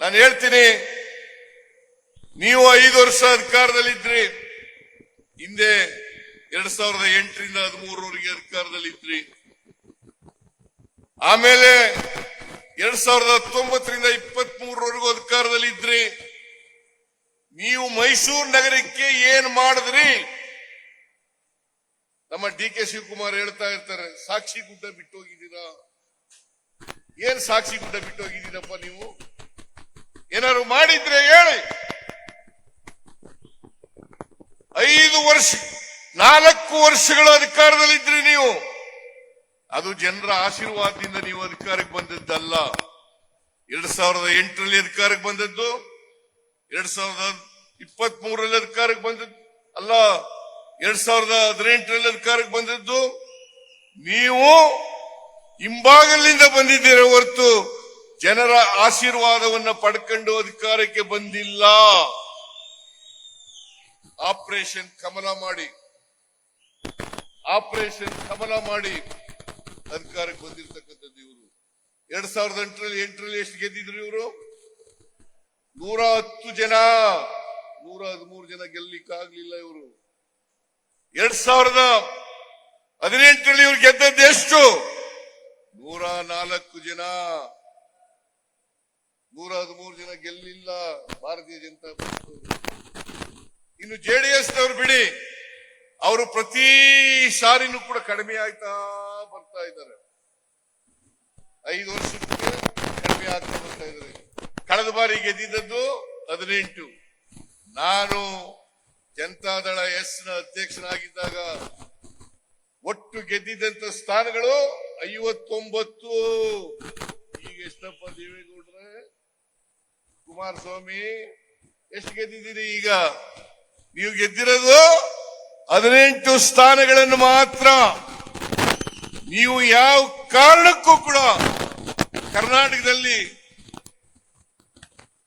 ನಾನು ಹೇಳ್ತೀನಿ, ನೀವು 5 ವರ್ಷ ಅಧಿಕಾರದಲ್ಲಿದ್ರಿ. ಹಿಂದೆ 2008ರಿಂದ 13ರವರೆಗೆ ಅಧಿಕಾರದಲ್ಲಿದ್ರಿ. ಆಮೇಲೆ 2019ರಿಂದ 23ರವರೆಗೂ ಅಧಿಕಾರದಲ್ಲಿದ್ರಿ. ನೀವು ಮೈಸೂರು ನಗರಕ್ಕೆ ಏನ್ ಮಾಡಿದ್ರಿ? ನಮ್ಮ ಡಿ ಕೆ ಶಿವಕುಮಾರ್ ಹೇಳ್ತಾ ಇರ್ತಾರೆ, ಸಾಕ್ಷಿ ಗುಡ್ಡ ಬಿಟ್ಟು ಹೋಗಿದ್ದೀರಾ. ಏನ್ ಸಾಕ್ಷಿ ಗುಡ್ಡ ಬಿಟ್ಟು ಹೋಗಿದ್ದೀರಪ್ಪ ನೀವು? ಏನಾದ್ರು ಮಾಡಿದ್ರೆ ಹೇಳಿ. 4 ವರ್ಷಗಳು ಅಧಿಕಾರದಲ್ಲಿದ್ರಿ ನೀವು. ಅದು ಜನರ ಆಶೀರ್ವಾದದಿಂದ ನೀವು ಅಧಿಕಾರಕ್ಕೆ ಬಂದದ್ದಲ್ಲ. 2008ರಲ್ಲಿ ಅಧಿಕಾರಕ್ಕೆ ಬಂದದ್ದು, 2023ರಲ್ಲಿ ಅಧಿಕಾರಕ್ಕೆ ಬಂದದ್ದು ಅಲ್ಲ, 2018ರಲ್ಲಿ ಅಧಿಕಾರಕ್ಕೆ ಬಂದದ್ದು. ನೀವು ಹಿಂಬಾಗಲಿಂದ ಬಂದಿದ್ದೀರ ಹೊರತು ಜನರ ಆಶೀರ್ವಾದವನ್ನು ಪಡ್ಕೊಂಡು ಅಧಿಕಾರಕ್ಕೆ ಬಂದಿಲ್ಲ. ಆಪರೇಷನ್ ಕಮಲ ಮಾಡಿ ಅಧಿಕಾರಕ್ಕೆ ಬಂದಿರತಕ್ಕಂಥದ್ದು ಇವರು. 2008ರಲ್ಲಿ ಎಷ್ಟು ಗೆದ್ದಿದ್ರು ಇವರು? 110 ಜನ, 113 ಜನ ಗೆಲ್ಲಿಕ್ಕಾಗ್ಲಿಲ್ಲ ಇವರು. 2018ರಲ್ಲಿ ಇವ್ರು ಗೆದ್ದದ್ದು ಎಷ್ಟು? 104 ಜನ, 113 ಜನ ಗೆಲ್ಲಿಲ್ಲ ಭಾರತೀಯ ಜನತಾ ಪಕ್ಷ. ಇನ್ನು ಜೆಡಿಎಸ್ ನವರು ಬಿಡಿ, ಅವರು ಪ್ರತಿ ಸಾರಿನೂ ಕೂಡ ಕಡಿಮೆ ಆಗ್ತಾ ಬರ್ತಾ ಇದ್ದಾರೆ. 5 ವರ್ಷಕ್ಕೆ ಕಡಿಮೆ ಆಗ್ತಾ ಬರ್ತಾ ಇದ್ದಾರೆ. ಕಳೆದ ಬಾರಿ ಗೆದ್ದಿದ್ದದ್ದು 18. ನಾನು ಜನತಾದಳ ಎಸ್ ನ ಅಧ್ಯಕ್ಷನಾಗಿದ್ದಾಗ ಒಟ್ಟು ಗೆದ್ದಿದ್ದಂತ ಸ್ಥಾನಗಳು 59. ಈಗ ಎಷ್ಟಪ್ಪ ದೇವೇಗೌಡ್ರೆ, ಕುಮಾರಸ್ವಾಮಿ ಎಷ್ಟು ಗೆದ್ದಿದ್ದೀರಿ? ಈಗ ನೀವು ಗೆದ್ದಿರೋದು 18 ಸ್ಥಾನಗಳನ್ನು ಮಾತ್ರ. ನೀವು ಯಾವ ಕಾರಣಕ್ಕೂ ಕೂಡ ಕರ್ನಾಟಕದಲ್ಲಿ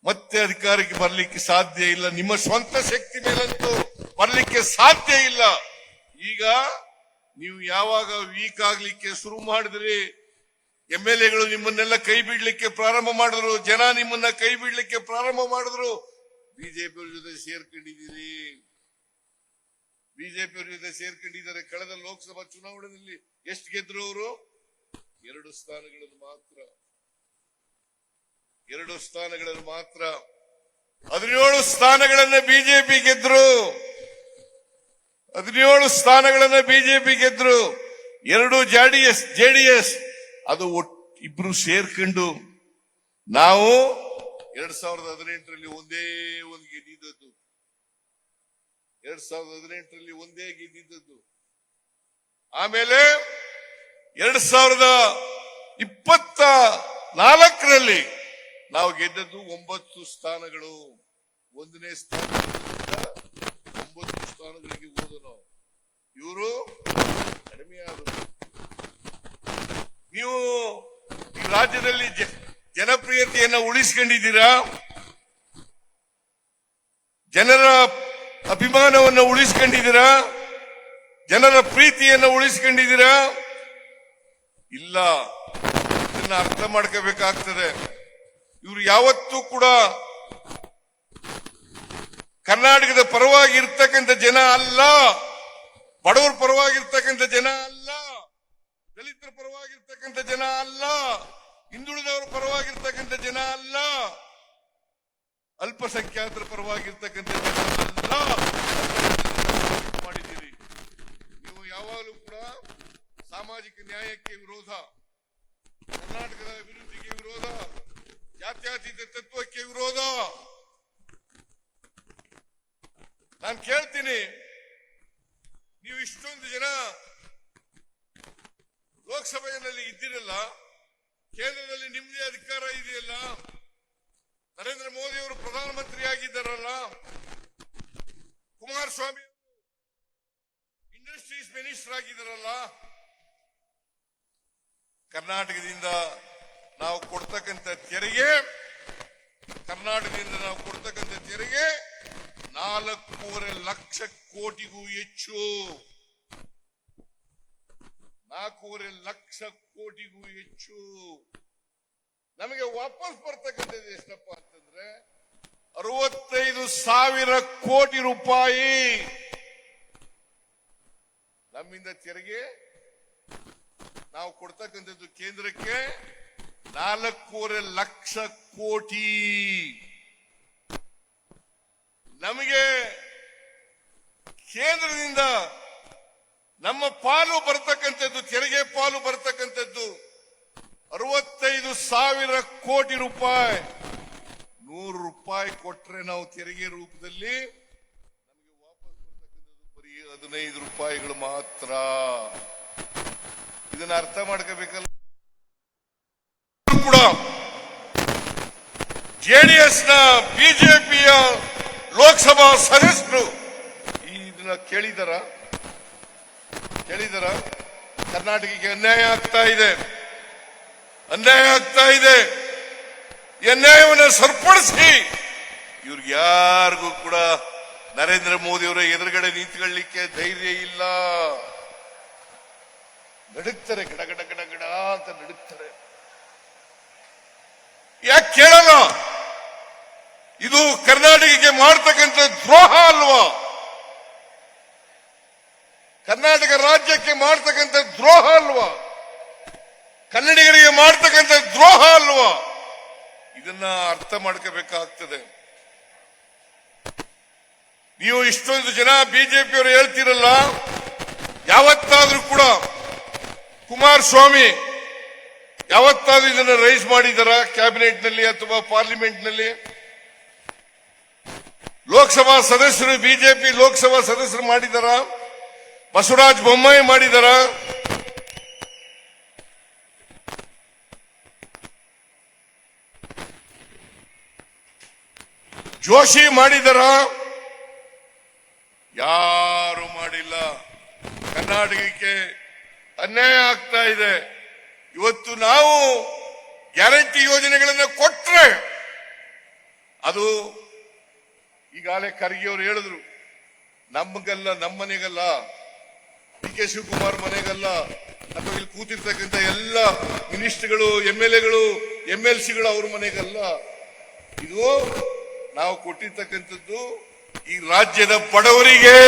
ಮತ್ತೆ ಅಧಿಕಾರಕ್ಕೆ ಬರಲಿಕ್ಕೆ ಸಾಧ್ಯ ಇಲ್ಲ. ನಿಮ್ಮ ಸ್ವಂತ ಶಕ್ತಿ ಮೇಲಂತೂ ಬರಲಿಕ್ಕೆ ಸಾಧ್ಯ ಇಲ್ಲ. ಈಗ ನೀವು ಯಾವಾಗ ವೀಕ್ ಆಗ್ಲಿಕ್ಕೆ ಶುರು ಮಾಡಿದ್ರಿ, MLAಗಳು ನಿಮ್ಮನ್ನೆಲ್ಲ ಕೈ ಬಿಡ್ಲಿಕ್ಕೆ ಪ್ರಾರಂಭ ಮಾಡಿದ್ರು, ಜನ ನಿಮ್ಮನ್ನ ಕೈ ಬಿಡ್ಲಿಕ್ಕೆ ಪ್ರಾರಂಭ ಮಾಡಿದ್ರು, ಬಿಜೆಪಿಯವ್ರ ಜೊತೆ ಸೇರ್ಕೊಂಡಿದ್ದಾರೆ. ಕಳೆದ ಲೋಕಸಭಾ ಚುನಾವಣೆಯಲ್ಲಿ ಎಷ್ಟು ಗೆದ್ರು ಅವರು? 2 ಸ್ಥಾನಗಳನ್ನು ಮಾತ್ರ. 17 ಸ್ಥಾನಗಳನ್ನ ಬಿಜೆಪಿ ಗೆದ್ರು. 17 ಸ್ಥಾನಗಳನ್ನ ಬಿಜೆಪಿ ಗೆದ್ರು. 2 ಜೆಡಿಎಸ್. ಅದು ಇಬ್ರು ಸೇರ್ಕೊಂಡು ನಾವು 2018ರಲ್ಲಿ ಒಂದೇ ಒಂದು ಗೆದ್ದಿದ್ದದ್ದು. 2018ರಲ್ಲಿ ಒಂದೇ ಗೆದ್ದಿದ್ದದ್ದು. ಆಮೇಲೆ 2024ರಲ್ಲಿ ನಾವು ಗೆದ್ದದ್ದು 9 ಸ್ಥಾನಗಳು. 1ನೇ ಸ್ಥಾನದಿಂದ 9 ಸ್ಥಾನಗಳಿಗೆ ಹೋದ ನಾವು. ಇವರು ಕಡಿಮೆ ಆದರು. ನೀವು ಈ ರಾಜ್ಯದಲ್ಲಿ ಜನಪ್ರಿಯತೆಯನ್ನು ಉಳಿಸಿಕೊಂಡಿದ್ದೀರಾ, ಜನರ ಅಭಿಮಾನವನ್ನು ಉಳಿಸಿಕೊಂಡಿದ್ದೀರಾ, ಜನರ ಪ್ರೀತಿಯನ್ನು ಉಳಿಸಿಕೊಂಡಿದ್ದೀರಾ? ಇಲ್ಲ. ಇದನ್ನ ಅರ್ಥ ಮಾಡ್ಕೋಬೇಕಾಗ್ತದೆ. ಇವರು ಯಾವತ್ತೂ ಕೂಡ ಕರ್ನಾಟಕದ ಪರವಾಗಿ ಇರ್ತಕ್ಕಂಥ ಜನ ಅಲ್ಲ, ಬಡವರ ಪರವಾಗಿರ್ತಕ್ಕಂಥ ಜನ ಅಲ್ಲ, ದಲಿತರ ಪರವಾಗಿರ್ತಕ್ಕಂಥ ಜನ ಅಲ್ಲ, ಹಿಂದುಳಿದವರ ಪರವಾಗಿರ್ತಕ್ಕಂಥ ಜನ ಅಲ್ಲ, ಅಲ್ಪಸಂಖ್ಯಾತರ ಪರವಾಗಿರ್ತಕ್ಕಂಥ ಜನ ಅಲ್ಲ ಮಾಡಿದ್ದೀರಿ. ನೀವು ಯಾವಾಗಲೂ ಕೂಡ ಸಾಮಾಜಿಕ ನ್ಯಾಯಕ್ಕೆ ವಿರೋಧ, ಕರ್ನಾಟಕದ ಅಭಿವೃದ್ಧಿಗೆ ವಿರೋಧ, ಜಾತ್ಯತೀತ ತತ್ವಕ್ಕೆ ವಿರೋಧ. ನಾನು ಕೇಳ್ತೀನಿ, ನೀವು ಇಷ್ಟೊಂದು ಜನ ಲೋಕಸಭೆಯಲ್ಲಿ ಇದ್ದಿರಲ್ಲ, ಕೇಂದ್ರದಲ್ಲಿ ನಿಮ್ಮದೇ ಅಧಿಕಾರ ಇದೆಯಲ್ಲ, ನರೇಂದ್ರ ಮೋದಿ ಅವರು ಪ್ರಧಾನಮಂತ್ರಿ ಆಗಿದ್ದಾರಲ್ಲ, ಕುಮಾರಸ್ವಾಮಿ ಇಂಡಸ್ಟ್ರೀಸ್ ಮಿನಿಸ್ಟರ್ ಆಗಿದ್ದಾರಲ್ಲ, ಕರ್ನಾಟಕದಿಂದ ನಾವು ಕೊಡ್ತಕ್ಕಂಥ ತೆರಿಗೆ 4.5 ಲಕ್ಷ ಕೋಟಿಗೂ ಹೆಚ್ಚು. 4.5 ಲಕ್ಷ ಕೋಟಿಗೂ ಹೆಚ್ಚು. ನಮಗೆ ವಾಪಸ್ ಬರ್ತಕ್ಕಂಥದ್ದು ಎಷ್ಟಪ್ಪ ಅಂತಂದ್ರೆ 65,000 ಕೋಟಿ ರೂಪಾಯಿ ನಮ್ಮಿಂದ ತೆರಿಗೆ ನಾವು ಕೊಡ್ತಕ್ಕಂಥದ್ದು ಕೇಂದ್ರಕ್ಕೆ 4.5 ಲಕ್ಷ ಕೋಟಿ. ನಮಗೆ ಕೇಂದ್ರದಿಂದ ನಮ್ಮ ಪಾಲು ಬರ್ತಕ್ಕಂಥದ್ದು, ತೆರಿಗೆ ಪಾಲು ಬರ್ತಕ್ಕಂಥದ್ದು 65,000 ಕೋಟಿ ರೂಪಾಯಿ. 100 ರೂಪಾಯಿ ಕೊಟ್ರೆ ನಾವು ತೆರಿಗೆ ರೂಪದಲ್ಲಿ ನಮಗೆ ವಾಪಸ್ ಬರ್ತಕ್ಕಂಥದ್ದು ಬರೀ 15 ರೂಪಾಯಿಗಳು ಮಾತ್ರ. ಇದನ್ನ ಅರ್ಥ ಮಾಡ್ಕೋಬೇಕಲ್ಲ. ಕೂಡ ಜೆಡಿಎಸ್ನ ಬಿಜೆಪಿಯ ಲೋಕಸಭಾ ಸದಸ್ಯರು ಇದನ್ನ ಕೇಳಿದರ ಕರ್ನಾಟಕಕ್ಕೆ ಅನ್ಯಾಯ ಆಗ್ತಾ ಇದೆ. ಈ ಅನ್ಯಾಯವನ್ನು ಸರಿಪಡಿಸಿ ಇವ್ರಿಗೆ ಯಾರಿಗೂ ಕೂಡ ನರೇಂದ್ರ ಮೋದಿ ಅವರ ಎದುರುಗಡೆ ನಿಂತ್ಕೊಳ್ಳಿಕ್ಕೆ ಧೈರ್ಯ ಇಲ್ಲ. ನಡುಕ್ತಾರೆ, ಗಡ ಗಡ ಗಡ ಗಡ ಅಂತ ನಡುಕ್ತಾರೆ. ಯಾಕೆ ಕೇಳಲ್ಲ? ಇದು ಕರ್ನಾಟಕಕ್ಕೆ ಮಾಡ್ತಕ್ಕಂಥ ದ್ರೋಹ ಅಲ್ವಾ? ಕರ್ನಾಟಕ ರಾಜ್ಯಕ್ಕೆ ಮಾಡ್ತಕ್ಕಂಥ ದ್ರೋಹ ಅಲ್ವಾ? ಕನ್ನಡಿಗರಿಗೆ ಮಾಡ್ತಕ್ಕಂಥ ದ್ರೋಹ ಅಲ್ವಾ? ಇದನ್ನ ಅರ್ಥ ಮಾಡ್ಕೋಬೇಕಾಗ್ತದೆ. ನೀವು ಇಷ್ಟೊಂದು ಜನ ಬಿಜೆಪಿಯವರು ಹೇಳ್ತಿರಲ್ಲ, ಯಾವತ್ತಾದ್ರೂ ಕೂಡ ಕುಮಾರಸ್ವಾಮಿ ಯಾವತ್ತಾದ್ರೂ ಇದನ್ನ ರೈಸ್ ಮಾಡಿದಾರ ಕ್ಯಾಬಿನೆಟ್ ನಲ್ಲಿ ಅಥವಾ ಪಾರ್ಲಿಮೆಂಟ್ ನಲ್ಲಿ? ಲೋಕಸಭಾ ಸದಸ್ಯರು, ಬಿಜೆಪಿ ಲೋಕಸಭಾ ಸದಸ್ಯರು ಮಾಡಿದಾರ? ಬಸವರಾಜ ಬೊಮ್ಮಾಯಿ ಮಾಡಿದಾರ? ಜೋಶಿ ಮಾಡಿದಾರ? ಯಾರು ಮಾಡಿಲ್ಲ. ಕರ್ನಾಟಕಕ್ಕೆ ಅನ್ಯಾಯ ಆಗ್ತಾ ಇದೆ. ಇವತ್ತು ನಾವು ಗ್ಯಾರಂಟಿ ಯೋಜನೆಗಳನ್ನು ಕೊಟ್ರೆ ಅದು ಈಗಾಗಲೇ ಖರ್ಗೆ ಅವರು ಹೇಳಿದ್ರು, ನಮಗಲ್ಲ, ನಮ್ಮ ಮನೆಗಲ್ಲ, ಡಿ ಕೆ ಶಿವಕುಮಾರ್ ಮನೆಗಲ್ಲ, ಅಥವಾ ಇಲ್ಲಿ ಕೂತಿರ್ತಕ್ಕಂಥ ಎಲ್ಲ ಮಿನಿಸ್ಟರ್ಗಳು, ಎಂಎಲ್ಎಗಳು, ಎಂಎಲ್ಸಿಗಳು ಅವ್ರ ಮನೆಗಲ್ಲ. ಇದು ನಾವು ಕೊಟ್ಟಿರ್ತಕ್ಕಂಥದ್ದು ಈ ರಾಜ್ಯದ ಬಡವರಿಗೆ.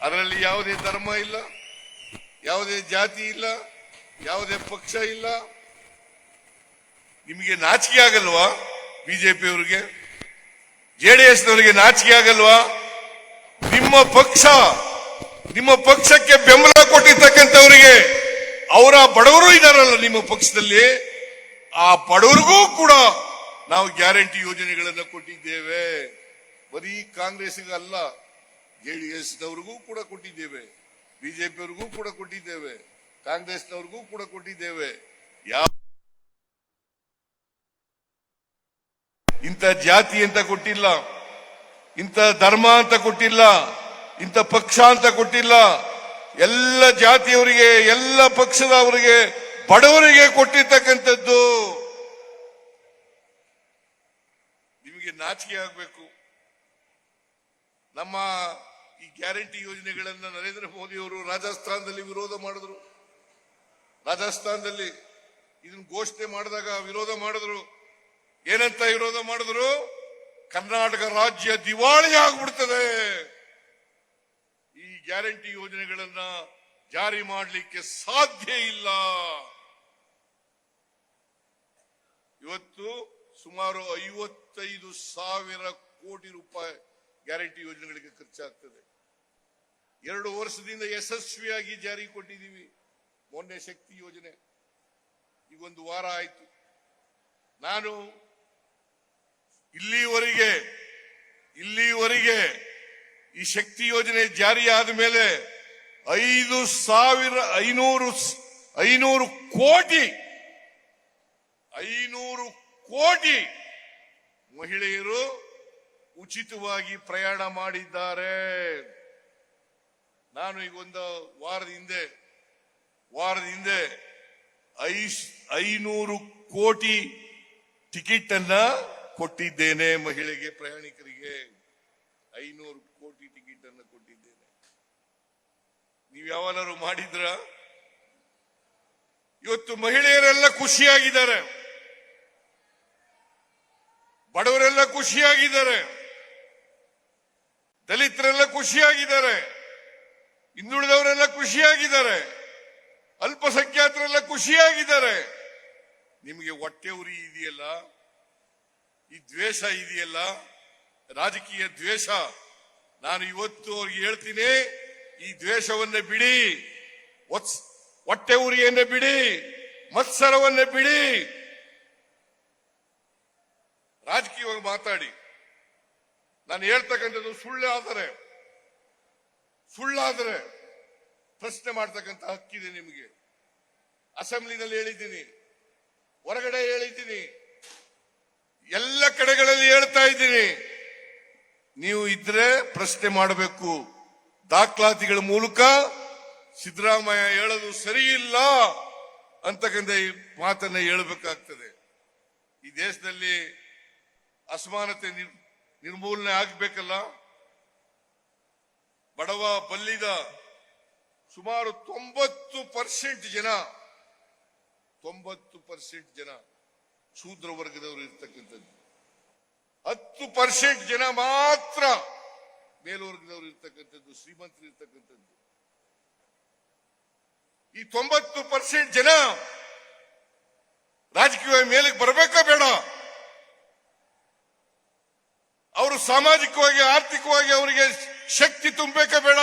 ಅದರಲ್ಲಿ ಯಾವುದೇ ಧರ್ಮ ಇಲ್ಲ, ಯಾವುದೇ ಜಾತಿ ಇಲ್ಲ, ಯಾವುದೇ ಪಕ್ಷ ಇಲ್ಲ. ನಿಮಗೆ ನಾಚಿಕೆ ಆಗಲ್ವಾ? ಬಿಜೆಪಿಯವರಿಗೆ, ಜೆಡಿಎಸ್ನವರಿಗೆ ನಾಚಿಕೆ ಆಗಲ್ವಾ? ನಿಮ್ಮ ಪಕ್ಷಕ್ಕೆ ಬೆಂಬಲ ಕೊಟ್ಟಿರ್ತಕ್ಕಂಥವರಿಗೆ, ಅವರ ಬಡವರು ಇದಾರಲ್ಲ ನಿಮ್ಮ ಪಕ್ಷದಲ್ಲಿ, ಆ ಬಡವರಿಗೂ ಕೂಡ ನಾವು ಗ್ಯಾರಂಟಿ ಯೋಜನೆಗಳನ್ನು ಕೊಟ್ಟಿದ್ದೇವೆ. ಬರೀ ಕಾಂಗ್ರೆಸ್ಗೆ ಅಲ್ಲ, ಜೆಡಿಎಸ್ನವ್ರಿಗೂ ಕೂಡ ಕೊಟ್ಟಿದ್ದೇವೆ, ಬಿಜೆಪಿಯವರಿಗೂ ಕೂಡ ಕೊಟ್ಟಿದ್ದೇವೆ, ಕಾಂಗ್ರೆಸ್ನವ್ರಿಗೂ ಕೂಡ ಕೊಟ್ಟಿದ್ದೇವೆ. ಇಂಥ ಜಾತಿ ಅಂತ ಕೊಟ್ಟಿಲ್ಲ, ಇಂಥ ಧರ್ಮ ಅಂತ ಕೊಟ್ಟಿಲ್ಲ, ಇಂಥ ಪಕ್ಷ ಅಂತ ಕೊಟ್ಟಿಲ್ಲ. ಎಲ್ಲ ಜಾತಿಯವರಿಗೆ, ಎಲ್ಲ ಪಕ್ಷದವರಿಗೆ, ಬಡವರಿಗೆ ಕೊಟ್ಟಿರ್ತಕ್ಕಂಥದ್ದು. ನಿಮಗೆ ನಾಚಿಕೆ ಆಗಬೇಕು. ನಮ್ಮ ಈ ಗ್ಯಾರಂಟಿ ಯೋಜನೆಗಳನ್ನ ನರೇಂದ್ರ ಮೋದಿ ಅವರು ರಾಜಸ್ಥಾನದಲ್ಲಿ ವಿರೋಧ ಮಾಡಿದ್ರು. ರಾಜಸ್ಥಾನದಲ್ಲಿ ಇದನ್ನು ಘೋಷಣೆ ಮಾಡಿದಾಗ ವಿರೋಧ ಮಾಡಿದ್ರು. ಏನಂತ ವಿರೋಧ ಮಾಡಿದ್ರು? ಕರ್ನಾಟಕ ರಾಜ್ಯ ದಿವಾಳಿ ಆಗ್ಬಿಡ್ತದೆ, ಈ ಗ್ಯಾರಂಟಿ ಯೋಜನೆಗಳನ್ನ ಜಾರಿ ಮಾಡಲಿಕ್ಕೆ ಸಾಧ್ಯ ಇಲ್ಲ. ಇವತ್ತು ಸುಮಾರು 55,000 ಕೋಟಿ ರೂಪಾಯಿ ಗ್ಯಾರಂಟಿ ಯೋಜನೆಗಳಿಗೆ ಖರ್ಚಾಗ್ತದೆ. 2 ವರ್ಷದಿಂದ ಯಶಸ್ವಿಯಾಗಿ ಜಾರಿ ಕೊಟ್ಟಿದ್ದೀವಿ. ಮೊನ್ನೆ ಶಕ್ತಿ ಯೋಜನೆ ಈಗ 1 ವಾರ ಆಯ್ತು. ನಾನು ಇಲ್ಲಿವರೆಗೆ ಈ ಶಕ್ತಿ ಯೋಜನೆ ಜಾರಿಯಾದ ಮೇಲೆ 500 ಕೋಟಿ ಮಹಿಳೆಯರು ಉಚಿತವಾಗಿ ಪ್ರಯಾಣ ಮಾಡಿದ್ದಾರೆ. ನಾನು ಈಗ 1 ವಾರದ ಹಿಂದೆ 500 ಕೋಟಿ ಟಿಕೆಟ್ ಅನ್ನ ಕೊಟ್ಟಿದ್ದೇನೆ ಮಹಿಳೆಗೆ, ಪ್ರಯಾಣಿಕರಿಗೆ 500 ಕೋಟಿ ಟಿಕೆಟ್ ಅನ್ನು ಕೊಟ್ಟಿದ್ದೇನೆ. ನೀವು ಯಾವಾಗಲಾರು ಮಾಡಿದ್ರ? ಇವತ್ತು ಮಹಿಳೆಯರೆಲ್ಲ ಖುಷಿಯಾಗಿದ್ದಾರೆ. ಬಡವರೆಲ್ಲ ಖುಷಿಯಾಗಿದ್ದಾರೆ, ದಲಿತರೆಲ್ಲ ಖುಷಿಯಾಗಿದ್ದಾರೆ, ಹಿಂದುಳಿದವರೆಲ್ಲ ಖುಷಿಯಾಗಿದ್ದಾರೆ, ಅಲ್ಪಸಂಖ್ಯಾತರೆಲ್ಲ ಖುಷಿಯಾಗಿದ್ದಾರೆ. ನಿಮಗೆ ಹೊಟ್ಟೆ ಉರಿ ಇದೆಯಲ್ಲ, ಈ ದ್ವೇಷ ಇದೆಯಲ್ಲ, ರಾಜಕೀಯ ದ್ವೇಷ, ನಾನು ಇವತ್ತು ಅವ್ರಿಗೆ ಹೇಳ್ತೀನಿ, ಈ ದ್ವೇಷವನ್ನ ಬಿಡಿ, ಹೊಟ್ಟೆ ಉರಿಯನ್ನ ಬಿಡಿ, ಮತ್ಸರವನ್ನ ಬಿಡಿ, ರಾಜಕೀಯವಾಗಿ ಮಾತಾಡಿ. ನಾನು ಹೇಳ್ತಕ್ಕಂಥದ್ದು ಸುಳ್ಳಾದರೆ ಪ್ರಶ್ನೆ ಮಾಡ್ತಕ್ಕಂಥ ಹಕ್ಕಿದೆ ನಿಮಗೆ. ಅಸೆಂಬ್ಲಿನಲ್ಲಿ ಹೇಳಿದ್ದೀನಿ, ಹೊರಗಡೆ ಹೇಳಿದ್ದೀನಿ, ಎಲ್ಲ ಕಡೆಗಳಲ್ಲಿ ಹೇಳ್ತಾ ಇದ್ದೀನಿ. ನೀವು ಇದ್ರೆ ಪ್ರಶ್ನೆ ಮಾಡಬೇಕು. ದಾಖಲಾತಿಗಳ ಮೂಲಕ ಸಿದ್ದರಾಮಯ್ಯ ಹೇಳೋದು ಸರಿ ಇಲ್ಲ ಅಂತಕ್ಕಂಥ ಈ ಮಾತನ್ನ ಹೇಳಬೇಕಾಗ್ತದೆ. ಈ ದೇಶದಲ್ಲಿ ಅಸಮಾನತೆ ನಿರ್ಮೂಲನೆ ಆಗಬೇಕಲ್ಲ. ಬಡವ ಬಲ್ಲಿದ ಸುಮಾರು 90% ಜನ ಶೂದ್ರ ವರ್ಗದವರು ಇರ್ತಕ್ಕಂಥದ್ದು, 10% ಜನ ಮಾತ್ರ ಮೇಲ್ವರ್ಗದವರು ಇರ್ತಕ್ಕಂಥದ್ದು, ಶ್ರೀಮಂತರು ಇರ್ತಕ್ಕಂಥದ್ದು. ಈ 90% ಜನ ರಾಜಕೀಯ ಮೇಲಕ್ಕೆ ಬರಬೇಕಾ ಬೇಡ? ಅವರು ಸಾಮಾಜಿಕವಾಗಿ ಆರ್ಥಿಕವಾಗಿ ಅವರಿಗೆ ಶಕ್ತಿ ತುಂಬಬೇಕಾ ಬೇಡ?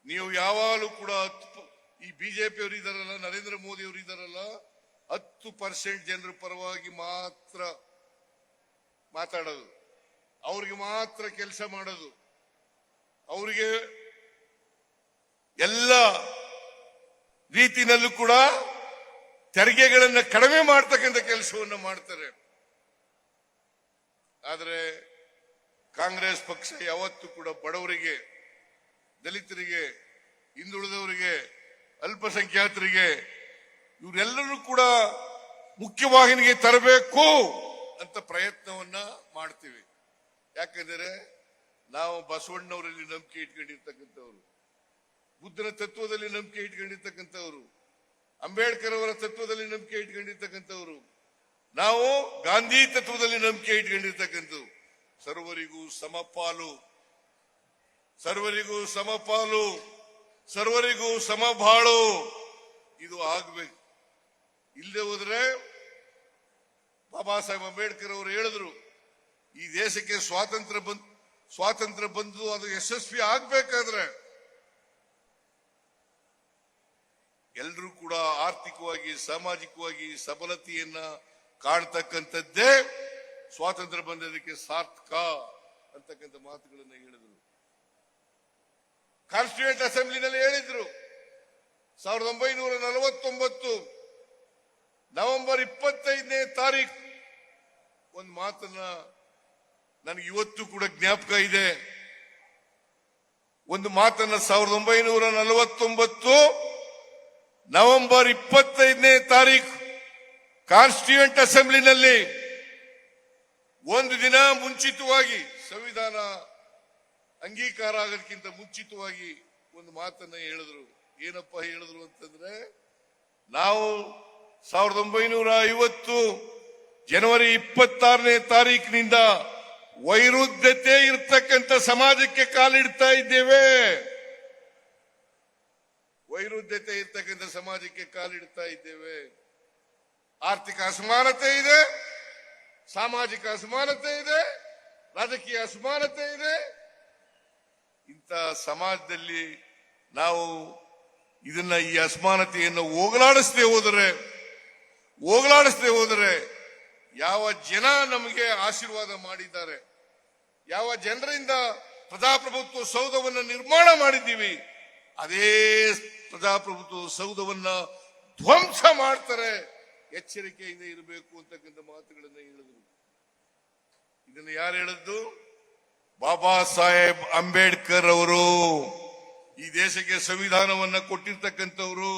ನೀವು ಯಾವಾಗಲೂ ಕೂಡ ಈ ಬಿಜೆಪಿ ಅವರು ಇದಾರಲ್ಲ, ನರೇಂದ್ರ ಮೋದಿ ಅವರು ಇದಾರಲ್ಲ, 10% ಜನರ ಪರವಾಗಿ ಮಾತ್ರ ಮಾತಾಡೋದು, ಅವ್ರಿಗೆ ಮಾತ್ರ ಕೆಲಸ ಮಾಡೋದು, ಅವರಿಗೆ ಎಲ್ಲ ರೀತಿನಲ್ಲೂ ಕೂಡ ತೆರಿಗೆಗಳನ್ನ ಕಡಿಮೆ ಮಾಡ್ತಕ್ಕಂಥ ಕೆಲಸವನ್ನು ಮಾಡ್ತಾರೆ. ಆದರೆ ಕಾಂಗ್ರೆಸ್ ಪಕ್ಷ ಯಾವತ್ತೂ ಕೂಡ ಬಡವರಿಗೆ, ದಲಿತರಿಗೆ, ಹಿಂದುಳಿದವರಿಗೆ, ಅಲ್ಪಸಂಖ್ಯಾತರಿಗೆ ಇವರೆಲ್ಲರೂ ಕೂಡ ಮುಖ್ಯವಾಹಿನಿಗೆ ತರಬೇಕು ಅಂತ ಪ್ರಯತ್ನವನ್ನ ಮಾಡ್ತೀವಿ. ಯಾಕೆಂದರೆ ನಾವು ಬಸವಣ್ಣವರಲ್ಲಿ ನಂಬಿಕೆ ಇಟ್ಕೊಂಡಿರ್ತಕ್ಕಂಥವ್ರು, ಬುದ್ಧನ ತತ್ವದಲ್ಲಿ ನಂಬಿಕೆ ಇಟ್ಕೊಂಡಿರ್ತಕ್ಕಂಥವ್ರು, ಅಂಬೇಡ್ಕರ್ ಅವರ ತತ್ವದಲ್ಲಿ ನಂಬಿಕೆ ಇಟ್ಕೊಂಡಿರ್ತಕ್ಕಂಥವ್ರು, ನಾವು ಗಾಂಧಿ ತತ್ವದಲ್ಲಿ ನಂಬಿಕೆ ಇಟ್ಕೊಂಡಿರ್ತಕ್ಕಂಥವ್ರು. ಸರ್ವರಿಗೂ ಸಮಪಾಲು, ಸರ್ವರಿಗೂ ಸಮಪಾಲು, ಸರ್ವರಿಗೂ ಸಮಬಾಳು, ಇದು ಆಗ್ಬೇಕು. ಇಲ್ಲದೆ ಹೋದ್ರೆ ಬಾಬಾ ಸಾಹೇಬ್ ಅಂಬೇಡ್ಕರ್ ಅವರು ಹೇಳಿದ್ರು, ಈ ದೇಶಕ್ಕೆ ಸ್ವಾತಂತ್ರ್ಯ ಬಂದು ಅದು ಯಶಸ್ವಿ ಆಗ್ಬೇಕಾದ್ರೆ ಎಲ್ಲರೂ ಕೂಡ ಆರ್ಥಿಕವಾಗಿ ಸಾಮಾಜಿಕವಾಗಿ ಸಬಲತೆಯನ್ನ ಕಾಣ್ತಕ್ಕಂಥದ್ದೇ ಸ್ವಾತಂತ್ರ್ಯ ಬಂದದಕ್ಕೆ ಸಾರ್ಥಕ ಅಂತಕ್ಕಂಥ ಮಾತುಗಳನ್ನು ಹೇಳಿದ್ರು. ಕಾನ್ಸ್ಟಿಟ್ಯೂಯೆಂಟ್ ಅಸೆಂಬ್ಲಿನಲ್ಲಿ ಹೇಳಿದ್ರು. 1949 ನವೆಂಬರ್ 25ನೇ ತಾರೀಕು ಒಂದು ಮಾತನ್ನ ನನಗೆ ಇವತ್ತು ಕೂಡ ಜ್ಞಾಪಕ ಇದೆ. ಒಂದು ಮಾತನ್ನ 1949 ನವೆಂಬರ್ 25ನೇ ತಾರೀಕು ಕಾನ್ಸ್ಟಿಟ್ಯೂಯೆಂಟ್ ಅಸೆಂಬ್ಲಿನಲ್ಲಿ ಒಂದು ದಿನ ಮುಂಚಿತವಾಗಿ, ಸಂವಿಧಾನ ಅಂಗೀಕಾರ ಆಗೋದಕ್ಕಿಂತ ಮುಂಚಿತವಾಗಿ ಒಂದು ಮಾತನ್ನ ಹೇಳಿದ್ರು. ಏನಪ್ಪ ಹೇಳಿದ್ರು ಅಂತಂದ್ರೆ, ನಾವು 1950 ಜನವರಿ 26ನೇ ತಾರೀಕಿನಿಂದ ವೈರುಧ್ಯತೆ ಇರ್ತಕ್ಕಂಥ ಸಮಾಜಕ್ಕೆ ಕಾಲಿಡ್ತಾ ಇದ್ದೇವೆ. ವೈರುಧ್ಯತೆ ಇರ್ತಕ್ಕಂಥ ಸಮಾಜಕ್ಕೆ ಕಾಲಿಡ್ತಾ ಇದ್ದೇವೆ. ಆರ್ಥಿಕ ಅಸಮಾನತೆ ಇದೆ, ಸಾಮಾಜಿಕ ಅಸಮಾನತೆ ಇದೆ, ರಾಜಕೀಯ ಅಸಮಾನತೆ ಇದೆ. ಇಂಥ ಸಮಾಜದಲ್ಲಿ ನಾವು ಈ ಅಸಮಾನತೆಯನ್ನು ಹೋಗಲಾಡಿಸದೆ ಹೋದರೆ ಯಾವ ಜನ ನಮಗೆ ಆಶೀರ್ವಾದ ಮಾಡಿದ್ದಾರೆ, ಯಾವ ಜನರಿಂದ ಪ್ರಜಾಪ್ರಭುತ್ವ ಸೌಧವನ್ನು ನಿರ್ಮಾಣ ಮಾಡಿದ್ದೀವಿ, ಅದೇ ಪ್ರಜಾಪ್ರಭುತ್ವ ಸೌಧವನ್ನ ಧ್ವಂಸ ಮಾಡ್ತಾರೆ. ಎಚ್ಚರಿಕೆಯಿಂದ ಇರಬೇಕು ಅಂತಕ್ಕಂಥ ಮಾತುಗಳನ್ನು ಹೇಳಿದ್ರು. ಇದನ್ನು ಯಾರು ಹೇಳಿದ್ದು? ಬಾಬಾ ಸಾಹೇಬ್ ಅಂಬೇಡ್ಕರ್ ಅವರು. ಈ ದೇಶಕ್ಕೆ ಸಂವಿಧಾನವನ್ನ ಕೊಟ್ಟಿರ್ತಕ್ಕಂಥವರು.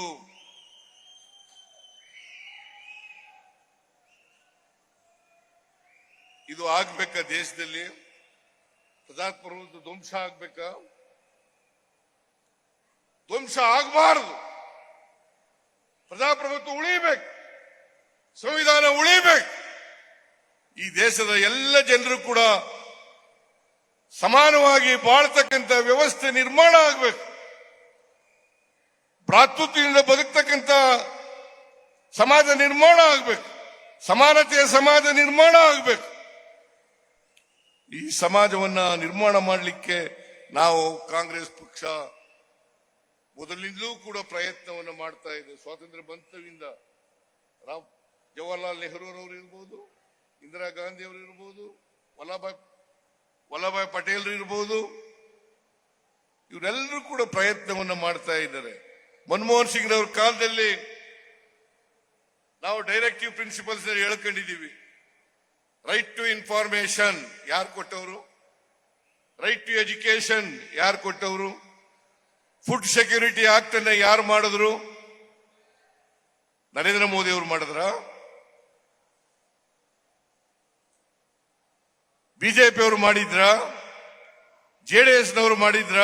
ಇದು ಆಗ್ಬೇಕಾ? ದೇಶದಲ್ಲಿ ಪ್ರಜಾಪ್ರಭುತ್ವ ಧ್ವಂಸ ಆಗ್ಬೇಕಾ? ಧ್ವಂಸ ಆಗಬಾರದು. ಪ್ರಜಾಪ್ರಭುತ್ವ ಉಳಿಬೇಕು. ಸಂವಿಧಾನ ಉಳಿಬೇಕು. ಈ ದೇಶದ ಎಲ್ಲ ಜನರು ಕೂಡ ಸಮಾನವಾಗಿ ಬಾಳ್ತಕ್ಕಂಥ ವ್ಯವಸ್ಥೆ ನಿರ್ಮಾಣ ಆಗಬೇಕು. ಭ್ರಾತೃತ್ವದಿಂದ ಬದುಕ್ತಕ್ಕಂಥ ಸಮಾಜ ನಿರ್ಮಾಣ ಆಗಬೇಕು. ಸಮಾನತೆಯ ಸಮಾಜ ನಿರ್ಮಾಣ ಆಗಬೇಕು. ಈ ಸಮಾಜವನ್ನ ನಿರ್ಮಾಣ ಮಾಡಲಿಕ್ಕೆ ನಾವು ಕಾಂಗ್ರೆಸ್ ಪಕ್ಷ ಮೊದಲಿಂದಲೂ ಕೂಡ ಪ್ರಯತ್ನವನ್ನು ಮಾಡ್ತಾ ಇದೆ. ಸ್ವಾತಂತ್ರ್ಯ ಬಂತವಿಂದ ಜವಾಹರ್ಲಾಲ್ ನೆಹರೂರವರು ಇರ್ಬೋದು, ಇಂದಿರಾ ಗಾಂಧಿ ಅವರು ಇರ್ಬೋದು, ವಲ್ಲಭಾಯ್ ಪಟೇಲ್ ಇರ್ಬೋದು, ಇವರೆಲ್ಲರೂ ಕೂಡ ಪ್ರಯತ್ನವನ್ನು ಮಾಡ್ತಾ ಇದ್ದಾರೆ. ಮನಮೋಹನ್ ಸಿಂಗ್ ಅವರ ಕಾಲದಲ್ಲಿ ನಾವು ಡೈರೆಕ್ಟಿವ್ ಪ್ರಿನ್ಸಿಪಲ್ಸ್ ಹೇಳ್ಕೊಂಡಿದ್ದೀವಿ. ರೈಟ್ ಟು ಇನ್ಫಾರ್ಮೇಶನ್ ಯಾರು ಕೊಟ್ಟವರು? ರೈಟ್ ಟು ಎಜುಕೇಶನ್ ಯಾರು ಕೊಟ್ಟವರು? ಫುಡ್ ಸೆಕ್ಯೂರಿಟಿ ಆಕ್ಟ್ ಅನ್ನ ಯಾರು ಮಾಡಿದ್ರು? ನರೇಂದ್ರ ಮೋದಿ ಅವರು ಮಾಡಿದ್ರ? ಬಿಜೆಪಿ ಅವರು ಮಾಡಿದ್ರ? ಜೆಡಿಎಸ್ ನವರು ಮಾಡಿದ್ರ?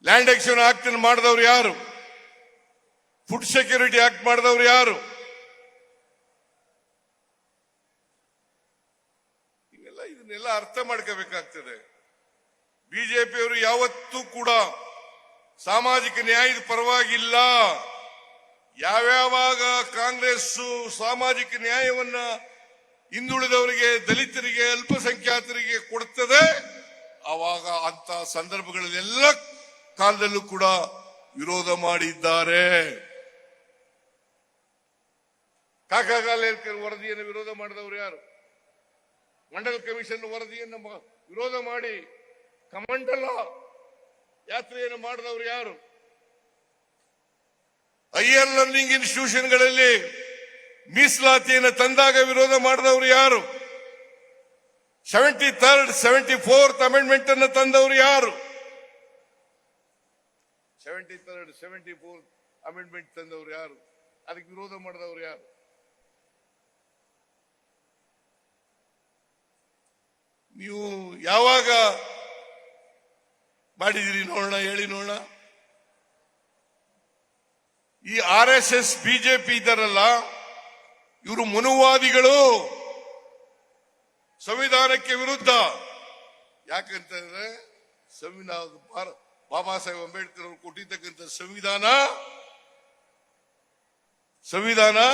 ಲ್ಯಾಂಡ್ ಎಕ್ಸ್ಚೇಂಜ್ ಆಕ್ಟ್ ಅನ್ನು ಮಾಡಿದವರು ಯಾರು? ಫುಡ್ ಸೆಕ್ಯೂರಿಟಿ ಆಕ್ಟ್ ಮಾಡಿದವರು ಯಾರು? ಇದನ್ನೆಲ್ಲ ಅರ್ಥ ಮಾಡ್ಕೋಬೇಕಾಗ್ತದೆ. ಬಿಜೆಪಿಯವರು ಯಾವತ್ತೂ ಕೂಡ ಸಾಮಾಜಿಕ ನ್ಯಾಯದ ಪರವಾಗಿಲ್ಲ. ಯಾವ್ಯಾವಾಗ ಕಾಂಗ್ರೆಸ್ ಸಾಮಾಜಿಕ ನ್ಯಾಯವನ್ನ ಹಿಂದುಳಿದವರಿಗೆ, ದಲಿತರಿಗೆ, ಅಲ್ಪಸಂಖ್ಯಾತರಿಗೆ ಕೊಡುತ್ತದೆ, ಆವಾಗ ಅಂತ ಸಂದರ್ಭಗಳಲ್ಲೆಲ್ಲ ಕಾಲದಲ್ಲೂ ಕೂಡ ವಿರೋಧ ಮಾಡಿದ್ದಾರೆ. ಕಾಕಾಗಾಲೇಕರ್ ವರದಿಯನ್ನು ವಿರೋಧ ಮಾಡಿದವರು ಯಾರು? ಮಂಡಲ್ ಕಮಿಷನ್ ವರದಿಯನ್ನು ವಿರೋಧ ಮಾಡಿ ಕಮಂಡಲ ಯಾತ್ರೆಯನ್ನು ಮಾಡಿದವರು ಯಾರು? ಹೈಯರ್ ಲರ್ನಿಂಗ್ ಇನ್ಸ್ಟಿಟ್ಯೂಷನ್ಗಳಲ್ಲಿ ಮೀಸಲಾತಿಯನ್ನು ತಂದಾಗ ವಿರೋಧ ಮಾಡಿದವರು ಯಾರು? 73rd 74th ಅಮೆಂಡ್ಮೆಂಟ್ ಅನ್ನು ತಂದವರು ಯಾರು? 73rd 74th ಅಮೆಂಡ್ಮೆಂಟ್ ತಂದವರು ಯಾರು? ಅದಕ್ಕೆ ವಿರೋಧ ಮಾಡಿದವರು ಯಾರು? ನೀವು ಯಾವಾಗ ಮಾಡಿದಿರಿ ನೋಡೋಣ, ಹೇಳಿ ನೋಡೋಣ. ಈ RSS ಬಿಜೆಪಿ ಇದ್ದಾರಲ್ಲ, ಇವರು ಮನುವಾದಿಗಳು, ಸಂವಿಧಾನಕ್ಕೆ ವಿರುದ್ಧ. ಯಾಕಂತಂದ್ರೆ ಬಾಬಾ ಸಾಹೇಬ್ ಅಂಬೇಡ್ಕರ್ ಅವರು ಕೊಟ್ಟಿರ್ತಕ್ಕಂಥ ಸಂವಿಧಾನ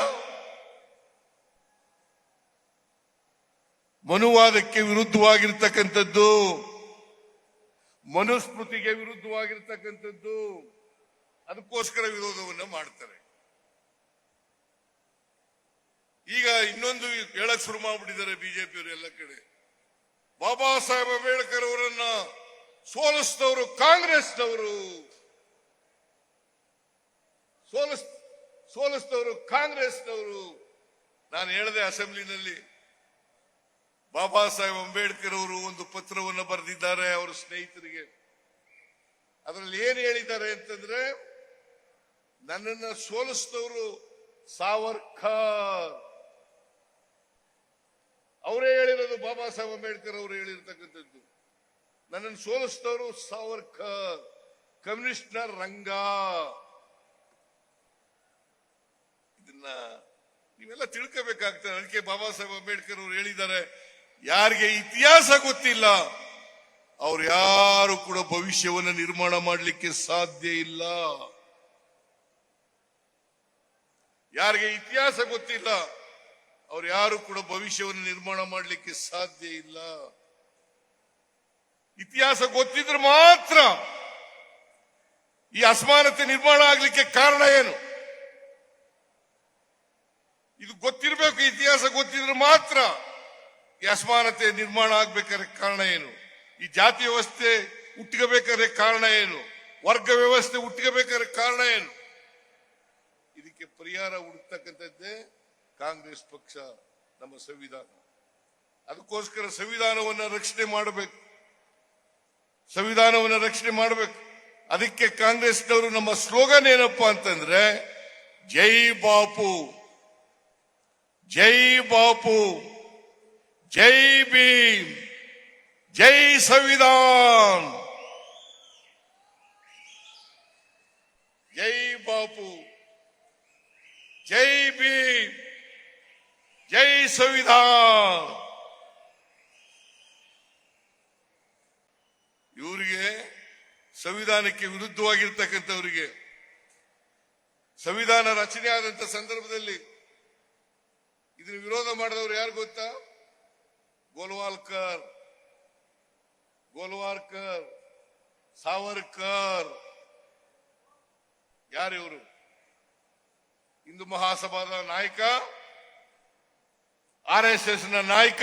ಮನುವಾದಕ್ಕೆ ವಿರುದ್ಧವಾಗಿರ್ತಕ್ಕಂಥದ್ದು, ಮನುಸ್ಮೃತಿಗೆ ವಿರುದ್ಧವಾಗಿರ್ತಕ್ಕಂಥದ್ದು. ಅದಕ್ಕೋಸ್ಕರ ವಿರೋಧವನ್ನು ಮಾಡ್ತಾರೆ. ಈಗ ಇನ್ನೊಂದು ಹೇಳಕ್ ಶುರು ಮಾಡ್ಬಿಟ್ಟಿದ್ದಾರೆ ಬಿಜೆಪಿಯವರು ಎಲ್ಲ ಕಡೆ. ಬಾಬಾ ಸಾಹೇಬ್ ಅಂಬೇಡ್ಕರ್ ಅವರನ್ನ ಸೋಲಿಸಿದವರು ಕಾಂಗ್ರೆಸ್ನವರು, ಸೋಲಿಸಿದವರು ಕಾಂಗ್ರೆಸ್ನವರು. ನಾನು ಹೇಳಿದೆ ಅಸೆಂಬ್ಲಿನಲ್ಲಿ, ಬಾಬಾ ಸಾಹೇಬ್ ಅಂಬೇಡ್ಕರ್ ಅವರು ಒಂದು ಪತ್ರವನ್ನು ಬರೆದಿದ್ದಾರೆ ಅವರ ಸ್ನೇಹಿತರಿಗೆ. ಅದರಲ್ಲಿ ಏನು ಹೇಳಿದ್ದಾರೆ ಅಂತಂದ್ರೆ, ನನ್ನನ್ನು ಸೋಲಿಸಿದವರು ಸಾವರ್ಕರ್. ಅವರೇ ಹೇಳಿರೋದು, ಬಾಬಾ ಸಾಹೇಬ್ ಅಂಬೇಡ್ಕರ್ ಅವರು ಹೇಳಿರ್ತಕ್ಕಂಥದ್ದು. ನನ್ನನ್ನು ಸೋಲಿಸಿದವರು ಸಾವರ್ಕರ್, ಕಮ್ಯುನಿಸ್ಟ್ನ ರಂಗ. ಇದನ್ನ ನೀವೆಲ್ಲ ತಿಳ್ಕೋಬೇಕಾಗ್ತದೆ. ಅದಕ್ಕೆ ಬಾಬಾ ಸಾಹೇಬ್ ಅಂಬೇಡ್ಕರ್ ಅವರು ಹೇಳಿದ್ದಾರೆ, ಯಾರಿಗೆ ಇತಿಹಾಸ ಗೊತ್ತಿಲ್ಲ ಅವ್ರು ಯಾರು ಕೂಡ ಭವಿಷ್ಯವನ್ನು ನಿರ್ಮಾಣ ಮಾಡಲಿಕ್ಕೆ ಸಾಧ್ಯ ಇಲ್ಲ. ಯಾರಿಗೆ ಇತಿಹಾಸ ಗೊತ್ತಿಲ್ಲ ಅವ್ರು ಯಾರು ಕೂಡ ಭವಿಷ್ಯವನ್ನು ನಿರ್ಮಾಣ ಮಾಡಲಿಕ್ಕೆ ಸಾಧ್ಯ ಇಲ್ಲ. ಇತಿಹಾಸ ಗೊತ್ತಿದ್ರೆ ಮಾತ್ರ ಈ ಅಸಮಾನತೆ ನಿರ್ಮಾಣ ಆಗ್ಲಿಕ್ಕೆ ಕಾರಣ ಏನು? ಇದು ಗೊತ್ತಿರಬೇಕು. ಇತಿಹಾಸ ಗೊತ್ತಿದ್ರೆ ಮಾತ್ರ ಈ ಅಸಮಾನತೆ ನಿರ್ಮಾಣ ಆಗ್ಬೇಕಾದ್ರೆ ಕಾರಣ ಏನು? ಈ ಜಾತಿ ವ್ಯವಸ್ಥೆ ಹುಟ್ಟಬೇಕಾದ್ರೆ ಕಾರಣ ಏನು? ವರ್ಗ ವ್ಯವಸ್ಥೆ ಹುಟ್ಟಬೇಕಾದ್ರೆ ಕಾರಣ ಏನು? ಇದಕ್ಕೆ ಪರಿಹಾರ ಹುಡುಕ್ತಕ್ಕಂಥದ್ದೇ ಕಾಂಗ್ರೆಸ್ ಪಕ್ಷ, ನಮ್ಮ ಸಂವಿಧಾನ. ಅದಕ್ಕೋಸ್ಕರ ಸಂವಿಧಾನವನ್ನು ರಕ್ಷಣೆ ಮಾಡಬೇಕು, ಸಂವಿಧಾನವನ್ನು ರಕ್ಷಣೆ ಮಾಡಬೇಕು. ಅದಕ್ಕೆ ಕಾಂಗ್ರೆಸ್ನವರು ನಮ್ಮ ಸ್ಲೋಗನ್ ಏನಪ್ಪಾ ಅಂತಂದ್ರೆ, ಜೈ ಬಾಪು, ಜೈ ಬಾಪು, ಜೈ ಭೀಮ್, ಜೈ ಸಂವಿಧಾನ್. ಜೈ ಬಾಪು, ಜೈ ಭೀಮ್, ಜೈ ಸಂವಿಧಾನ. ಇವರಿಗೆ ಸಂವಿಧಾನಕ್ಕೆ ವಿರುದ್ಧವಾಗಿರ್ತಕ್ಕಂಥವರಿಗೆ ಸಂವಿಧಾನ ರಚನೆ ಆದಂತ ಸಂದರ್ಭದಲ್ಲಿ ಇದನ್ನು ವಿರೋಧ ಮಾಡಿದವರು ಯಾರು ಗೊತ್ತಾ? ಗೋಲ್ವಾಲ್ಕರ್, ಸಾವರ್ಕರ್. ಯಾರಿವರು? ಹಿಂದೂ ಮಹಾಸಭಾದ ನಾಯಕ, RSS ನ ನಾಯಕ.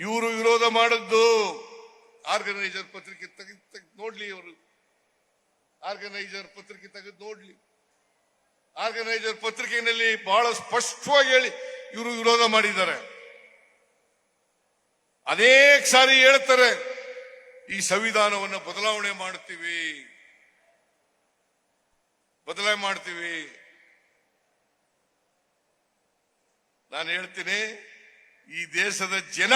ಇವರು ವಿರೋಧ ಮಾಡಿದ್ದು. ಆರ್ಗನೈಸರ್ ಪತ್ರಿಕೆ ತೆಗೆದು ನೋಡ್ಲಿ, ಅವರು ಆರ್ಗನೈಸರ್ ಪತ್ರಿಕೆ ತೆಗೆದು ನೋಡ್ಲಿ. ಆರ್ಗನೈಸರ್ ಪತ್ರಿಕೆಯಲ್ಲಿ ಬಹಳ ಸ್ಪಷ್ಟವಾಗಿ ಹೇಳಿ ಇವರು ವಿರೋಧ ಮಾಡಿದ್ದಾರೆ. ಅನೇಕ ಸಾರಿ ಹೇಳ್ತಾರೆ, ಈ ಸಂವಿಧಾನವನ್ನು ಬದಲಾವಣೆ ಮಾಡ್ತೀವಿ. ನಾನು ಹೇಳ್ತೀನಿ, ಈ ದೇಶದ ಜನ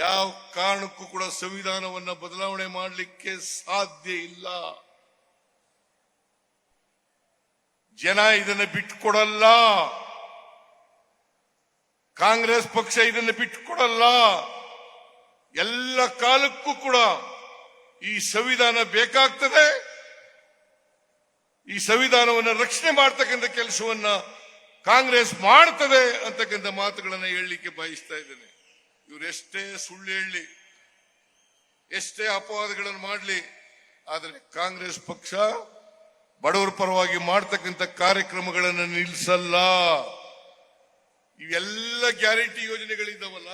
ಯಾವ ಕಾರಣಕ್ಕೂ ಕೂಡ ಸಂವಿಧಾನವನ್ನು ಬದಲಾವಣೆ ಮಾಡಲಿಕ್ಕೆ ಸಾಧ್ಯ ಇಲ್ಲ. ಜನ ಇದನ್ನು ಬಿಟ್ಟುಕೊಡಲ್ಲ. ಕಾಂಗ್ರೆಸ್ ಪಕ್ಷ ಇದನ್ನು ಬಿಟ್ಟುಕೊಡಲ್ಲ. ಎಲ್ಲ ಕಾಲಕ್ಕೂ ಕೂಡ ಈ ಸಂವಿಧಾನ ಬೇಕಾಗ್ತದೆ. ಈ ಸಂವಿಧಾನವನ್ನು ರಕ್ಷಣೆ ಮಾಡತಕ್ಕಂಥ ಕೆಲಸವನ್ನ ಕಾಂಗ್ರೆಸ್ ಮಾಡ್ತದೆ ಅಂತಕ್ಕಂಥ ಮಾತುಗಳನ್ನು ಹೇಳಲಿಕ್ಕೆ ಬಯಸ್ತಾ ಇದ್ದೇನೆ. ಇವರೆಷ್ಟೇ ಸುಳ್ಳು ಹೇಳಲಿ, ಎಷ್ಟೇ ಅಪವಾದಗಳನ್ನು ಮಾಡಲಿ, ಆದರೆ ಕಾಂಗ್ರೆಸ್ ಪಕ್ಷ ಬಡವರ ಪರವಾಗಿ ಮಾಡ್ತಕ್ಕಂಥ ಕಾರ್ಯಕ್ರಮಗಳನ್ನು ನಿಲ್ಲಿಸಲ್ಲ. ಇವೆಲ್ಲ ಗ್ಯಾರಂಟಿ ಯೋಜನೆಗಳಿದ್ದಾವಲ್ಲ,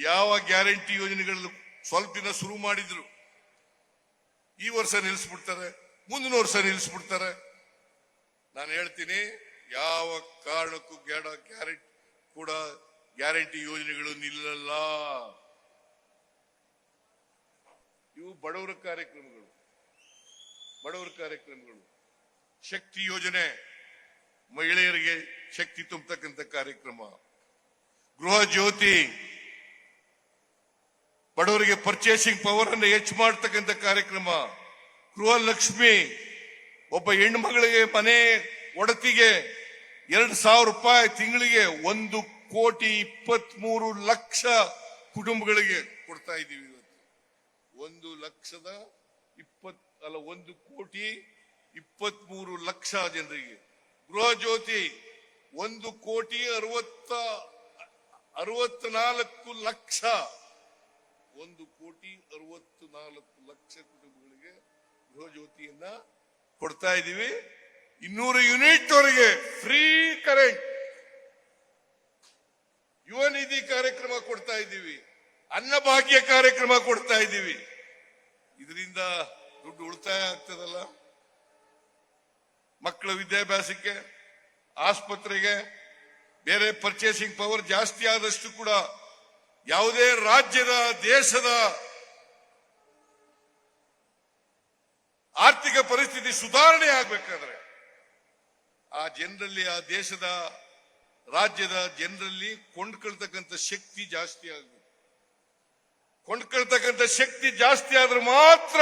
ಯಾವ ಗ್ಯಾರಂಟಿ ಯೋಜನೆಗಳು ಸ್ವಲ್ಪ ದಿನ ಶುರು ಮಾಡಿದ್ರು, ಈ ವರ್ಷ ನಿಲ್ಲಿಸ್ಬಿಡ್ತಾರೆ, ಮುಂದಿನ ವರ್ಷ ನಿಲ್ಲಿಸ್ಬಿಡ್ತಾರೆ. ನಾನು ಹೇಳ್ತೀನಿ, ಯಾವ ಕಾರಣಕ್ಕೂ ಗ್ಯಾರಂಟಿ ಯೋಜನೆಗಳು ನಿಲ್ಲಲ್ಲ. ಇವು ಬಡವರ ಕಾರ್ಯಕ್ರಮಗಳು. ಶಕ್ತಿ ಯೋಜನೆ, ಮಹಿಳೆಯರಿಗೆ ಶಕ್ತಿ ತುಂಬತಕ್ಕಂಥ ಕಾರ್ಯಕ್ರಮ. ಗೃಹ ಜ್ಯೋತಿ, ಬಡವರಿಗೆ ಪರ್ಚೇಸಿಂಗ್ ಪವರ್ ಅನ್ನು ಹೆಚ್ಚು ಮಾಡತಕ್ಕಂಥ ಕಾರ್ಯಕ್ರಮ. ಗೃಹ ಲಕ್ಷ್ಮಿ, ಒಬ್ಬ ಹೆಣ್ಮಗಳಿಗೆ ಮನೆ ಒಡತಿಗೆ 2,000 ರೂಪಾಯಿ ತಿಂಗಳಿಗೆ 1,23,00,000 ಕುಟುಂಬಗಳಿಗೆ ಕೊಡ್ತಾ ಇದ್ದೀವಿ. ಇವತ್ತು 1,23,00,000 ಜನರಿಗೆ. ಗೃಹ ಜ್ಯೋತಿ 1,64,00,000 1,64,00,000 ಕುಟುಂಬಗಳಿಗೆ ಗೃಹ ಜ್ಯೋತಿಯನ್ನ ಕೊಡ್ತಾ ಇದ್ದೀವಿ. 200 ಯೂನಿಟ್ ವರೆಗೆ ಫ್ರೀ ಕರೆಂಟ್. ಯುವ ನಿಧಿ ಕಾರ್ಯಕ್ರಮ ಕೊಡ್ತಾ ಇದ್ದೀವಿ. ಅನ್ನಭಾಗ್ಯ ಕಾರ್ಯಕ್ರಮ ಕೊಡ್ತಾ ಇದ್ದೀವಿ. ಇದರಿಂದ ದುಡ್ಡು ಉಳಿತಾಯ ಆಗ್ತದಲ್ಲ. ಮಕ್ಕಳ ವಿದ್ಯಾಭ್ಯಾಸಕ್ಕೆ, ಆಸ್ಪತ್ರೆಗೆ, ಬೇರೆ ಪರ್ಚೇಸಿಂಗ್ ಪವರ್ ಜಾಸ್ತಿ ಆದಷ್ಟು ಕೂಡ ಯಾವುದೇ ರಾಜ್ಯದ, ದೇಶದ ಆರ್ಥಿಕ ಪರಿಸ್ಥಿತಿ ಸುಧಾರಣೆ ಆಗಬೇಕಾದ್ರೆ ಆ ಜನರಲ್ಲಿ, ಆ ದೇಶದ, ರಾಜ್ಯದ ಜನರಲ್ಲಿ ಕೊಂಡ್ಕೊಳ್ತಕ್ಕಂಥ ಶಕ್ತಿ ಜಾಸ್ತಿ ಆಗಬೇಕು. ಕೊಂಡ್ಕೊಳ್ತಕ್ಕಂಥ ಶಕ್ತಿ ಜಾಸ್ತಿ ಆದ್ರೆ ಮಾತ್ರ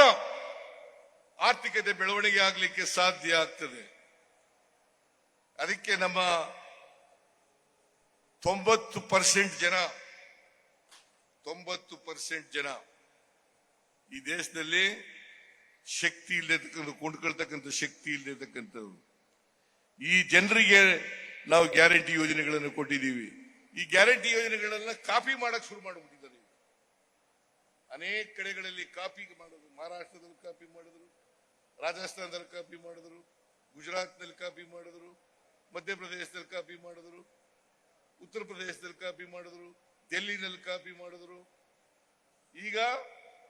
ಆರ್ಥಿಕತೆ ಬೆಳವಣಿಗೆ ಆಗಲಿಕ್ಕೆ ಸಾಧ್ಯ ಆಗ್ತದೆ. ಅದಕ್ಕೆ ನಮ್ಮ 90% ಜನ ಈ ದೇಶದಲ್ಲಿ ಶಕ್ತಿ ಇಲ್ಲದೆ, ಕೊಂಡ್ಕೊಳ್ತಕ್ಕಂಥ ಶಕ್ತಿ ಇಲ್ಲದೆ ಈ ಜನರಿಗೆ ನಾವು ಗ್ಯಾರಂಟಿ ಯೋಜನೆಗಳನ್ನು ಕೊಟ್ಟಿದ್ದೀವಿ. ಈ ಗ್ಯಾರಂಟಿ ಯೋಜನೆಗಳನ್ನ ಕಾಪಿ ಮಾಡಕ್ ಶುರು ಮಾಡಿಬಿಟ್ಟಿದ್ದಾರೆ. ಅನೇಕ ಕಡೆಗಳಲ್ಲಿ ಕಾಪಿ ಮಾಡೋದು. ಮಹಾರಾಷ್ಟ್ರದಲ್ಲಿ ಕಾಪಿ ಮಾಡಿದ್ರು, ರಾಜಸ್ಥಾನದಲ್ಲಿ ಕಾಪಿ ಮಾಡಿದ್ರು, ಗುಜರಾತ್ನಲ್ಲಿ ಕಾಪಿ ಮಾಡಿದ್ರು, ಮಧ್ಯಪ್ರದೇಶದಲ್ಲಿ ಕಾಪಿ ಮಾಡಿದ್ರು, ಉತ್ತರ ಪ್ರದೇಶದಲ್ಲಿ ಕಾಪಿ ಮಾಡಿದ್ರು, ಡೆಲ್ಲಿನಲ್ಲಿ ಕಾಪಿ ಮಾಡಿದ್ರು. ಈಗ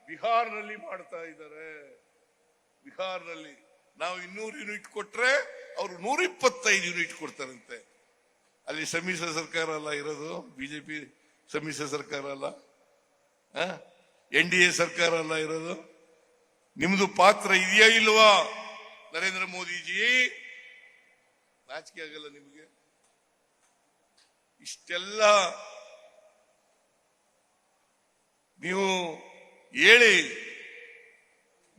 ಬಿಹಾರ್ನಲ್ಲಿ ಮಾಡ್ತಾ ಇದ್ದಾರೆ. ಬಿಹಾರ್ನಲ್ಲಿ ನಾವು 200 ಯೂನಿಟ್ ಕೊಟ್ರೆ ಅವರು 125 ಯೂನಿಟ್ ಕೊಡ್ತಾರಂತೆ. ಅಲ್ಲಿ ಸಮ್ಮಿಶ್ರ ಸರ್ಕಾರ ಅಲ್ಲ ಇರೋದು, ಬಿಜೆಪಿ ಸಮ್ಮಿಶ್ರ ಸರ್ಕಾರ ಅಲ್ಲ, NDA ಸರ್ಕಾರ ಅಲ್ಲ ಇರೋದು. ನಿಮ್ದು ಪಾತ್ರ ಇದೆಯಾ ಇಲ್ವಾ? ನರೇಂದ್ರ ಮೋದಿಜಿ, ನಾಚಿಕೆ ಆಗಲ್ಲ ನಿಮಗೆ? ಇಷ್ಟೆಲ್ಲ ನೀವು ಹೇಳಿ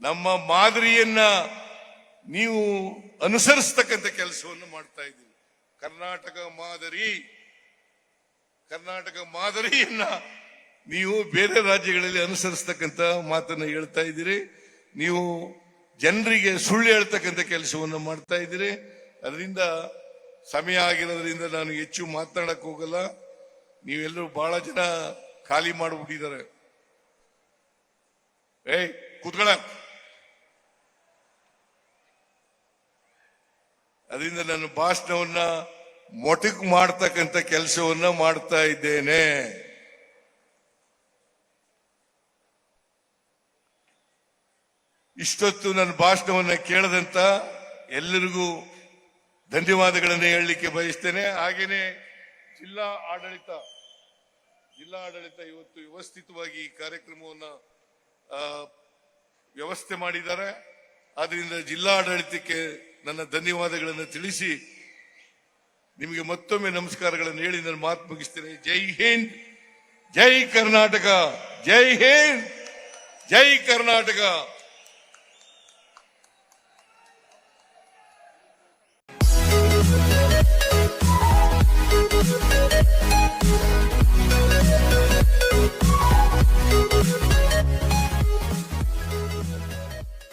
ನಮ್ಮ ಮಾದರಿಯನ್ನ ನೀವು ಅನುಸರಿಸ್ತಕ್ಕಂಥ ಕೆಲಸವನ್ನು ಮಾಡ್ತಾ ಇದ್ದೀರಿ. ಕರ್ನಾಟಕ ಮಾದರಿಯನ್ನ ನೀವು ಬೇರೆ ರಾಜ್ಯಗಳಲ್ಲಿ ಅನುಸರಿಸ್ತಕ್ಕಂಥ ಮಾತನ್ನ ಹೇಳ್ತಾ ಇದ್ದೀರಿ. ನೀವು ಜನರಿಗೆ ಸುಳ್ಳು ಹೇಳ್ತಕ್ಕಂಥ ಕೆಲಸವನ್ನು ಮಾಡ್ತಾ ಇದ್ದೀರಿ. ಅದರಿಂದ ಸಮಯ ಆಗಿರೋದ್ರಿಂದ ನಾನು ಹೆಚ್ಚು ಮಾತನಾಡಕ್ ಹೋಗಲ್ಲ. ನೀವೆಲ್ಲರೂ ಬಹಳ ಜನ ಖಾಲಿ ಮಾಡಿಬಿಟ್ಟಿದ್ದಾರೆ. ಕೂತ್ಕೊಳ್ಳ. ಅದರಿಂದ ನನ್ನ ಭಾಷಣವನ್ನ ಮೊಟಕು ಮಾಡ್ತಕ್ಕಂಥ ಕೆಲಸವನ್ನ ಮಾಡ್ತಾ ಇದ್ದೇನೆ. ಇಷ್ಟೊತ್ತು ನನ್ನ ಭಾಷಣವನ್ನ ಕೇಳದಂತ ಎಲ್ಲರಿಗೂ ಧನ್ಯವಾದಗಳನ್ನು ಹೇಳಲಿಕ್ಕೆ ಬಯಸ್ತೇನೆ. ಹಾಗೇನೆ ಜಿಲ್ಲಾ ಆಡಳಿತ ಇವತ್ತು ವ್ಯವಸ್ಥಿತವಾಗಿ ಈ ಕಾರ್ಯಕ್ರಮವನ್ನ ವ್ಯವಸ್ಥೆ ಮಾಡಿದ್ದಾರೆ. ಆದ್ರಿಂದ ಜಿಲ್ಲಾ ಆಡಳಿತಕ್ಕೆ ನನ್ನ ಧನ್ಯವಾದಗಳನ್ನು ತಿಳಿಸಿ ನಿಮಗೆ ಮತ್ತೊಮ್ಮೆ ನಮಸ್ಕಾರಗಳನ್ನು ಹೇಳಿ ನನ್ನ ಮಾತು ಮುಗಿಸ್ತೇನೆ. ಜೈ ಹಿಂದ್, ಜೈ ಕರ್ನಾಟಕ. ಜೈ ಹಿಂದ್, ಜೈ ಕರ್ನಾಟಕ.